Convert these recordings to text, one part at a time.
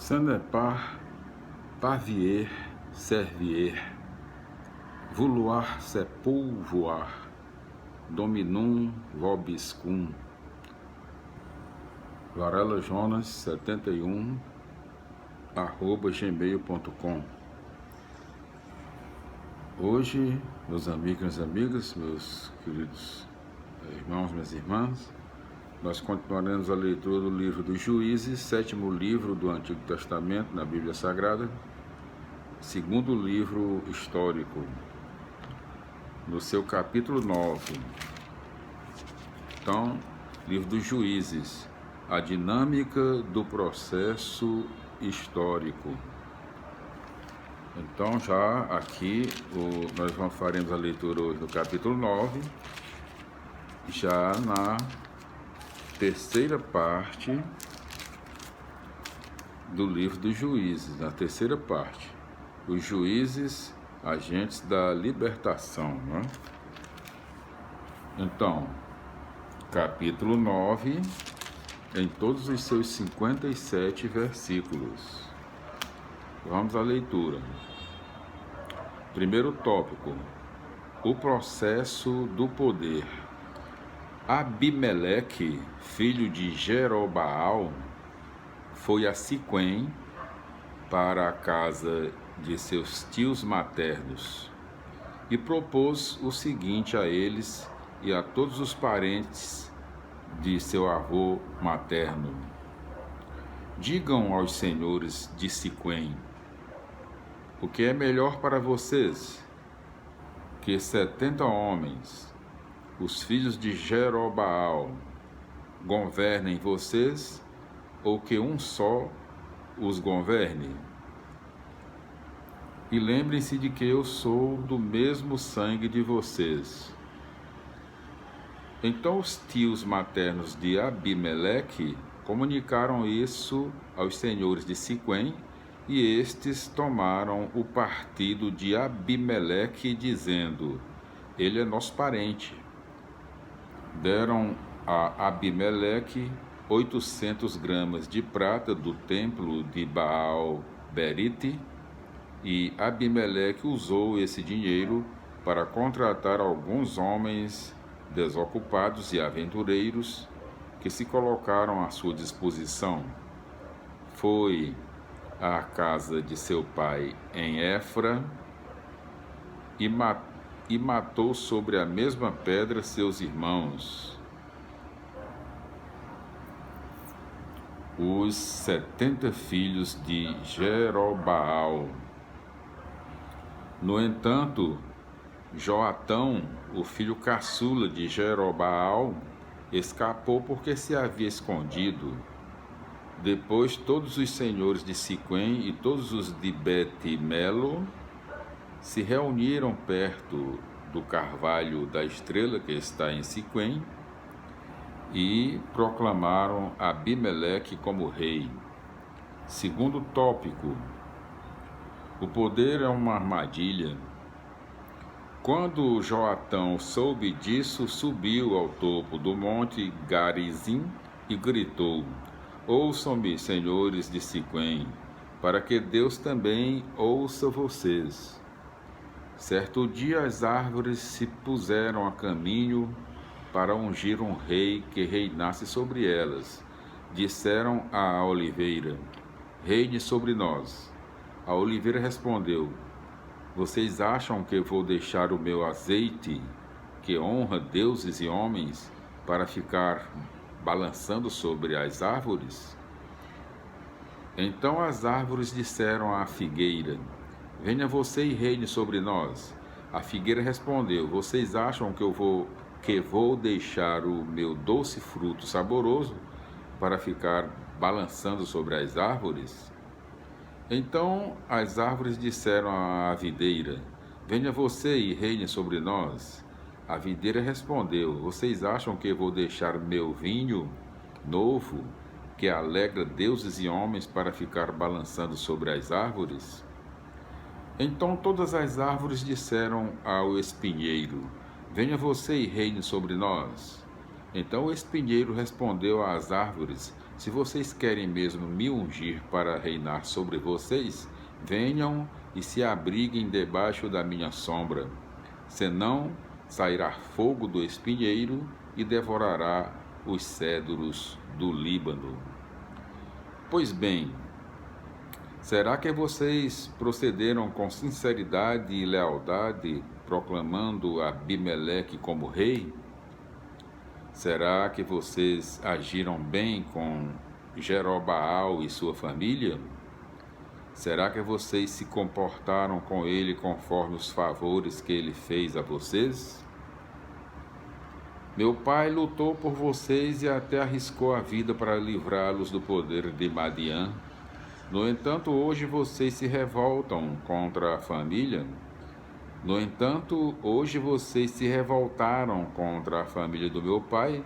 Ce n'est pas pavier, servier, vouloir c'est pouvoir, dominum vobiscum. Varela Jonas 71 @gmail.com. Hoje, meus amigos e minhas amigas, meus queridos irmãos, minhas irmãs, nós continuaremos a leitura do livro dos Juízes, 7º livro do Antigo Testamento na Bíblia Sagrada, 2º livro histórico, no seu capítulo 9. Então, livro dos Juízes, a dinâmica do processo histórico. Então, já aqui, nós faremos a leitura hoje do capítulo 9, já na terceira parte do livro dos Juízes, na terceira parte, os juízes, agentes da libertação, né? Então, capítulo 9, em todos os seus 57 versículos. Vamos à leitura. Primeiro tópico: o processo do poder. Abimeleque, filho de Jerobaal, foi a Siquém, para a casa de seus tios maternos, e propôs o seguinte a eles e a todos os parentes de seu avô materno: digam aos senhores de Siquém, o que é melhor para vocês? Que 70 homens, os filhos de Jerobaal, governem vocês, ou que um só os governe? E lembrem-se de que eu sou do mesmo sangue de vocês. Então os tios maternos de Abimeleque comunicaram isso aos senhores de Siquém, e estes tomaram o partido de Abimeleque, dizendo: ele é nosso parente. Deram a Abimeleque 800 gramas de prata do templo de Baal-Berite, e Abimeleque usou esse dinheiro para contratar alguns homens desocupados e aventureiros que se colocaram à sua disposição. Foi à casa de seu pai em Efra e matou sobre a mesma pedra seus irmãos, os 70 filhos de Jerobaal. No entanto, Joatão, o filho caçula de Jerobaal, escapou porque se havia escondido. Depois todos os senhores de Siquém e todos os de Bet-Melo se reuniram perto do carvalho da estrela que está em Siquém e proclamaram Abimeleque como rei. Segundo tópico: o poder é uma armadilha. Quando Joatão soube disso, subiu ao topo do monte Garizim e gritou: ouçam-me, senhores de Siquém, para que Deus também ouça vocês. Certo dia as árvores se puseram a caminho para ungir um rei que reinasse sobre elas. Disseram à oliveira: reine sobre nós. A oliveira respondeu: vocês acham que vou deixar o meu azeite, que honra deuses e homens, para ficar balançando sobre as árvores? Então as árvores disseram à figueira: venha você e reine sobre nós. A figueira respondeu: vocês acham que vou deixar o meu doce fruto saboroso para ficar balançando sobre as árvores? Então as árvores disseram à videira: venha você e reine sobre nós. A videira respondeu: vocês acham que vou deixar meu vinho novo, que alegra deuses e homens, para ficar balançando sobre as árvores? Então todas as árvores disseram ao espinheiro: venha você e reine sobre nós. Então o espinheiro respondeu às árvores: Se vocês querem mesmo me ungir para reinar sobre vocês, venham e se abriguem debaixo da minha sombra. Senão, sairá fogo do espinheiro e devorará os cedros do Líbano. Pois bem, será que vocês procederam com sinceridade e lealdade, proclamando Abimeleque como rei? Será que vocês agiram bem com Jerobaal e sua família? Será que vocês se comportaram com ele conforme os favores que ele fez a vocês? Meu pai lutou por vocês e até arriscou a vida para livrá-los do poder de Madian. No entanto, hoje vocês se revoltam contra a família. No entanto, hoje vocês se revoltaram contra a família do meu pai.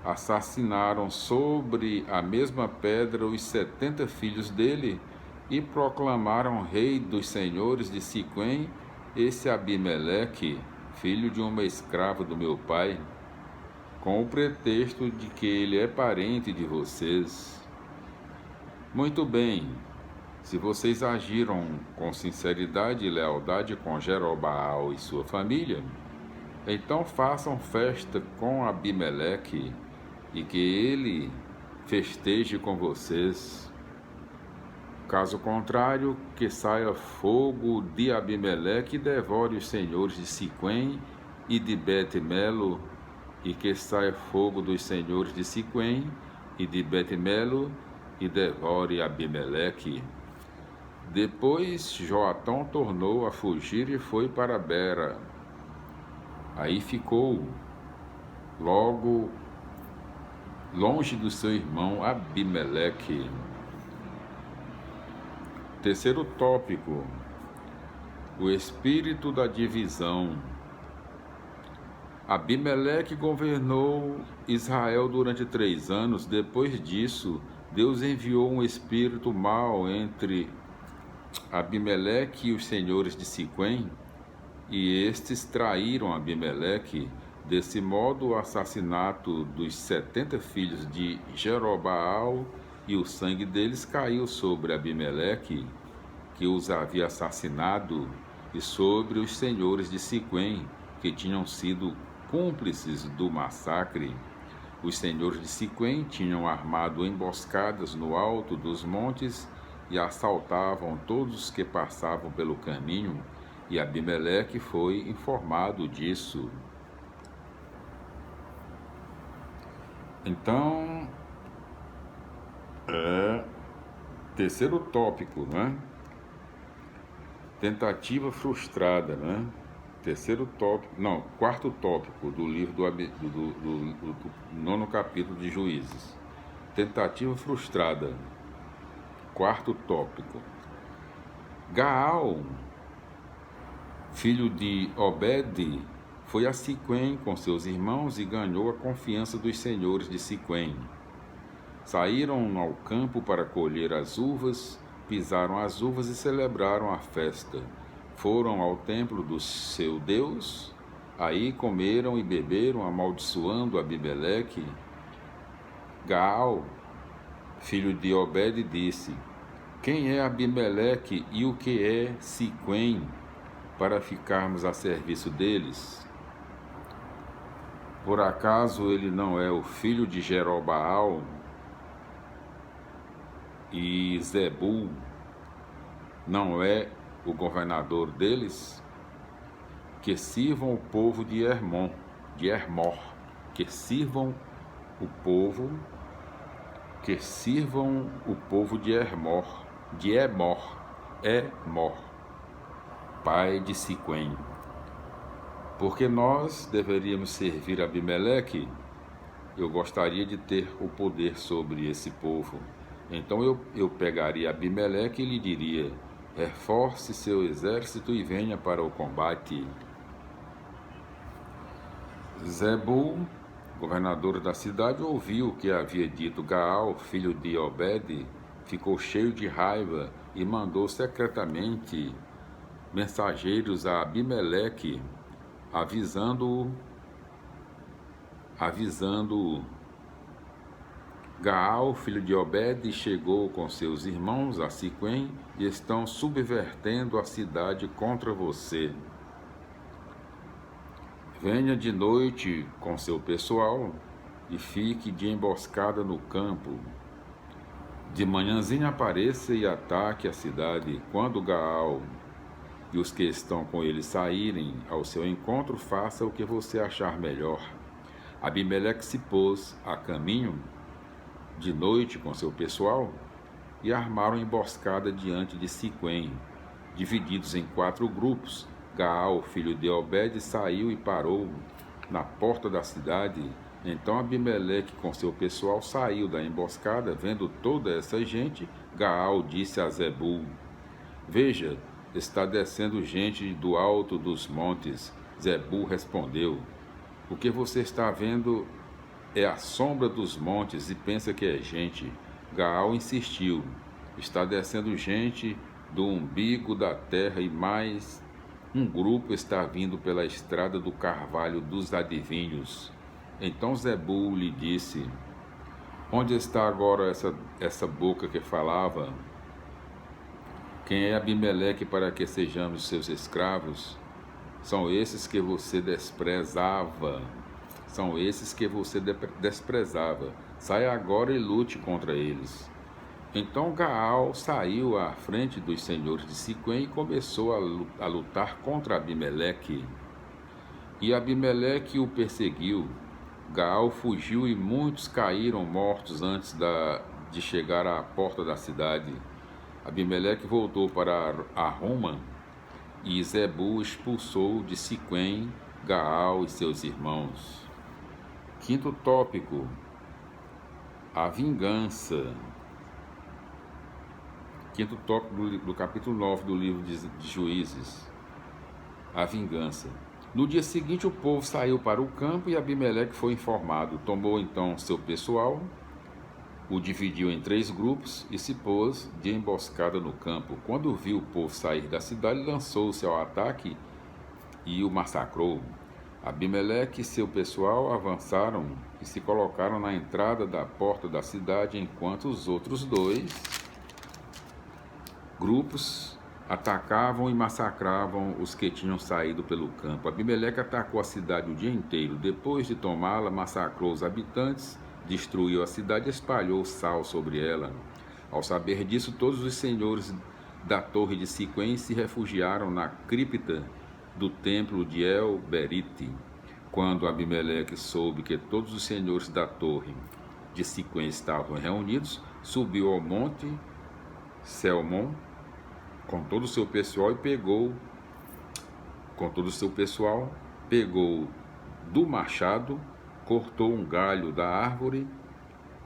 Assassinaram sobre a mesma pedra os 70 filhos dele e proclamaram rei dos senhores de Siquém esse Abimeleque, filho de uma escrava do meu pai, com o pretexto de que ele é parente de vocês. Muito bem, se vocês agiram com sinceridade e lealdade com Jerobaal e sua família, então façam festa com Abimeleque e que ele festeje com vocês. Caso contrário, que saia fogo de Abimeleque e devore os senhores de Siquém e de Bet-Melo, e que saia fogo dos senhores de Siquém e de Bet-Melo e devore Abimeleque. Depois Joatão tornou a fugir e foi para Bera. Aí ficou logo longe do seu irmão Abimeleque. Terceiro tópico: o espírito da divisão. Abimeleque governou Israel durante 3 anos. Depois disso, Deus enviou um espírito mau entre Abimeleque e os senhores de Siquém, e estes traíram Abimeleque. Desse modo, o assassinato dos 70 filhos de Jerobaal e o sangue deles caiu sobre Abimeleque, que os havia assassinado, e sobre os senhores de Siquém, que tinham sido cúmplices do massacre. Os senhores de Siquém tinham armado emboscadas no alto dos montes e assaltavam todos os que passavam pelo caminho, e Abimeleque foi informado disso. Então, terceiro tópico, né? Tentativa frustrada, né? Quarto tópico do livro do 9º capítulo de Juízes. Tentativa frustrada. Quarto tópico. Gaal, filho de Obed, foi a Siquém com seus irmãos e ganhou a confiança dos senhores de Siquém. Saíram ao campo para colher as uvas, pisaram as uvas e celebraram a festa. Foram ao templo do seu Deus, aí comeram e beberam, amaldiçoando Abimeleque. Gaal, filho de Obed, disse: quem é Abimeleque e o que é Siquém, para ficarmos a serviço deles? Por acaso ele não é o filho de Jerobaal? E Zebul não é o governador deles? Que sirvam o povo de Hermor, que sirvam o povo de Emor, pai de Siquém. Porque nós deveríamos servir a Abimeleque? Eu gostaria de ter o poder sobre esse povo. Então eu pegaria Abimeleque e lhe diria: reforce seu exército e venha para o combate. Zebul, governador da cidade, ouviu o que havia dito Gaal, filho de Obed, ficou cheio de raiva e mandou secretamente mensageiros a Abimeleque, avisando-o Gaal, filho de Obed, chegou com seus irmãos a Siquém e estão subvertendo a cidade contra você. Venha de noite com seu pessoal e fique de emboscada no campo. De manhãzinha apareça e ataque a cidade. Quando Gaal e os que estão com ele saírem ao seu encontro, faça o que você achar melhor. Abimeleque se pôs a caminho de noite com seu pessoal e armaram emboscada diante de Siquém. Divididos em 4 grupos, Gaal, filho de Obed, saiu e parou na porta da cidade. Então Abimeleque com seu pessoal saiu da emboscada. Vendo toda essa gente, Gaal disse a Zebul: Veja, está descendo gente do alto dos montes. Zebul respondeu: O que você está vendo é a sombra dos montes e pensa que é gente. Gaal insistiu: Está descendo gente do umbigo da terra e mais um grupo está vindo pela estrada do carvalho dos adivinhos. Então Zebul lhe disse: Onde está agora essa boca que falava? Quem é Abimeleque para que sejamos seus escravos? São esses que você desprezava. Saia agora e lute contra eles. Então Gaal saiu à frente dos senhores de Siquém e começou a lutar contra Abimeleque. E Abimeleque o perseguiu. Gaal fugiu e muitos caíram mortos antes de chegar à porta da cidade. Abimeleque voltou para Aruma e Zebul expulsou de Siquém Gaal e seus irmãos. Quinto tópico: a vingança. Quinto tópico do capítulo 9 do livro de Juízes: a vingança. No dia seguinte, o povo saiu para o campo e Abimeleque foi informado. Tomou então seu pessoal, o dividiu em 3 grupos e se pôs de emboscada no campo. Quando viu o povo sair da cidade, lançou-se ao ataque e o massacrou. Abimeleque e seu pessoal avançaram e se colocaram na entrada da porta da cidade, enquanto os outros 2 grupos atacavam e massacravam os que tinham saído pelo campo. Abimeleque atacou a cidade o dia inteiro. Depois de tomá-la, massacrou os habitantes, destruiu a cidade e espalhou sal sobre ela. Ao saber disso, todos os senhores da torre de Siquém se refugiaram na cripta do templo de El-Berite. Quando Abimeleque soube que todos os senhores da torre de Siquém estavam reunidos, subiu ao monte Selmon com todo o seu pessoal pegou do machado, cortou um galho da árvore,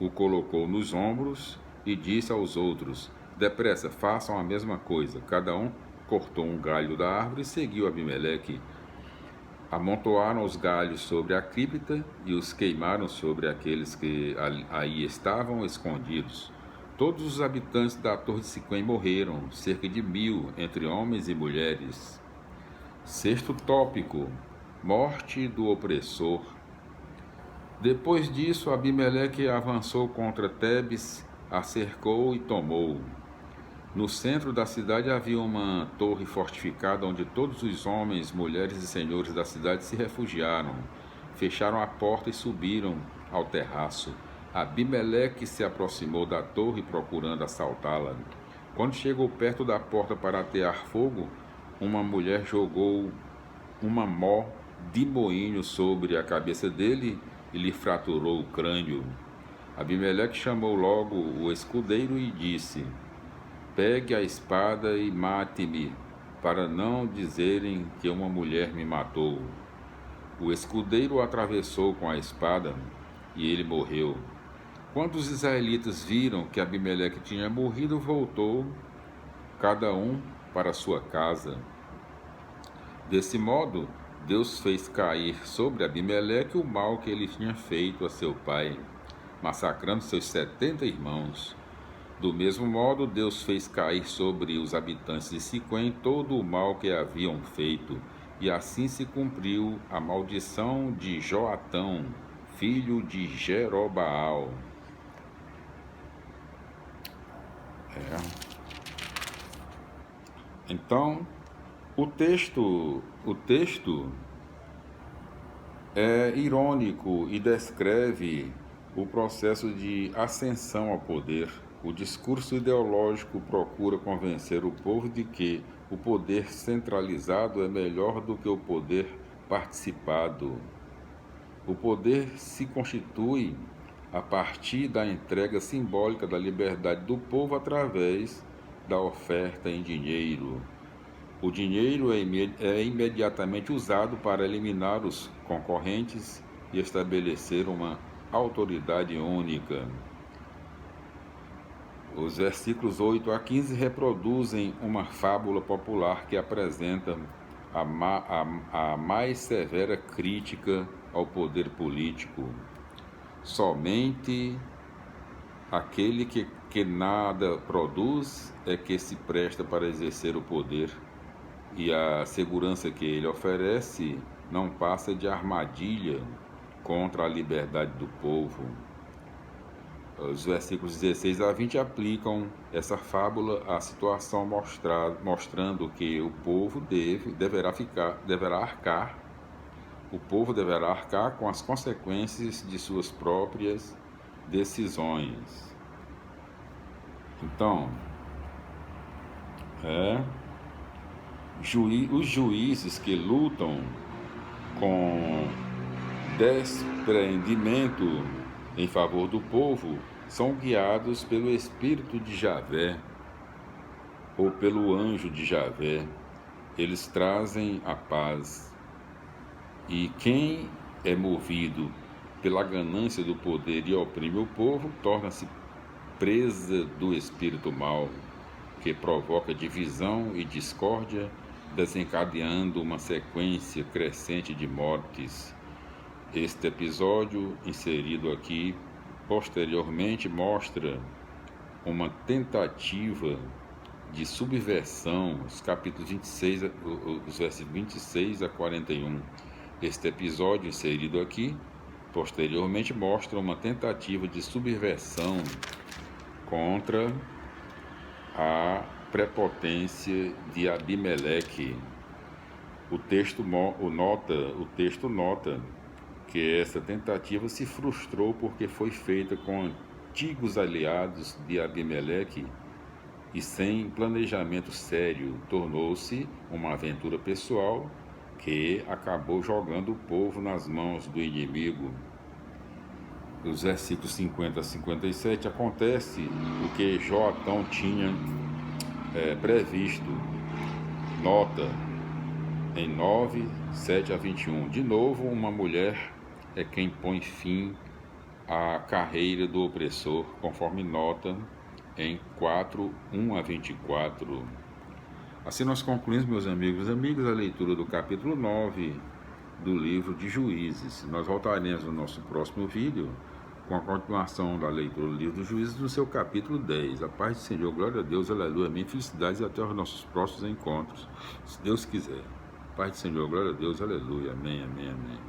o colocou nos ombros e disse aos outros: Depressa, façam a mesma coisa. Cada um cortou um galho da árvore e seguiu Abimeleque. Amontoaram os galhos sobre a cripta e os queimaram sobre aqueles que aí estavam escondidos. Todos os habitantes da torre de Siquém morreram, cerca de 1000, entre homens e mulheres. Sexto tópico: morte do opressor. Depois disso, Abimeleque avançou contra Tebes, a cercou e tomou. No centro da cidade havia uma torre fortificada onde todos os homens, mulheres e senhores da cidade se refugiaram. Fecharam a porta e subiram ao terraço. Abimeleque se aproximou da torre procurando assaltá-la. Quando chegou perto da porta para atear fogo, uma mulher jogou uma mó de moinho sobre a cabeça dele e lhe fraturou o crânio. Abimeleque chamou logo o escudeiro e disse: Pegue a espada e mate-me, para não dizerem que uma mulher me matou. O escudeiro o atravessou com a espada e ele morreu. Quando os israelitas viram que Abimeleque tinha morrido, voltou cada um para sua casa. Desse modo, Deus fez cair sobre Abimeleque o mal que ele tinha feito a seu pai, massacrando seus 70 irmãos. Do mesmo modo, Deus fez cair sobre os habitantes de Siquém todo o mal que haviam feito, e assim se cumpriu a maldição de Joatão, filho de Jerobaal. Então, o texto é irônico e descreve o processo de ascensão ao poder. O discurso ideológico procura convencer o povo de que o poder centralizado é melhor do que o poder participado. O poder se constitui a partir da entrega simbólica da liberdade do povo através da oferta em dinheiro. O dinheiro é imediatamente usado para eliminar os concorrentes e estabelecer uma autoridade única. Os versículos 8 a 15 reproduzem uma fábula popular que apresenta a mais severa crítica ao poder político. Somente aquele que nada produz é que se presta para exercer o poder, e a segurança que ele oferece não passa de armadilha contra a liberdade do povo. Os versículos 16 a 20 aplicam essa fábula à situação, mostrando que o povo deverá arcar com as consequências de suas próprias decisões. Então, os juízes que lutam com despreendimento em favor do povo são guiados pelo Espírito de Javé ou pelo anjo de Javé. Eles trazem a paz. E quem é movido pela ganância do poder e oprime o povo torna-se presa do espírito mau, que provoca divisão e discórdia, desencadeando uma sequência crescente de mortes. Este episódio, inserido aqui, posteriormente mostra uma tentativa de subversão, os capítulos 26, os versos 26 a 41. Este episódio, inserido aqui, posteriormente mostra uma tentativa de subversão contra a prepotência de Abimeleque. O texto nota que essa tentativa se frustrou porque foi feita com antigos aliados de Abimeleque e sem planejamento sério. Tornou-se uma aventura pessoal que acabou jogando o povo nas mãos do inimigo. Os versículos 50 a 57 acontece o que Joatão tinha previsto. Nota em 9, 7 a 21. De novo, uma mulher é quem põe fim à carreira do opressor, conforme nota em 4, 1 a 24. Assim nós concluímos, meus amigos e amigas, a leitura do capítulo 9 do livro de Juízes. Nós voltaremos no nosso próximo vídeo com a continuação da leitura do livro dos Juízes no seu capítulo 10. A paz do Senhor, glória a Deus, aleluia, amém, felicidades e até os nossos próximos encontros, se Deus quiser. Paz do Senhor, glória a Deus, aleluia, amém, amém, amém.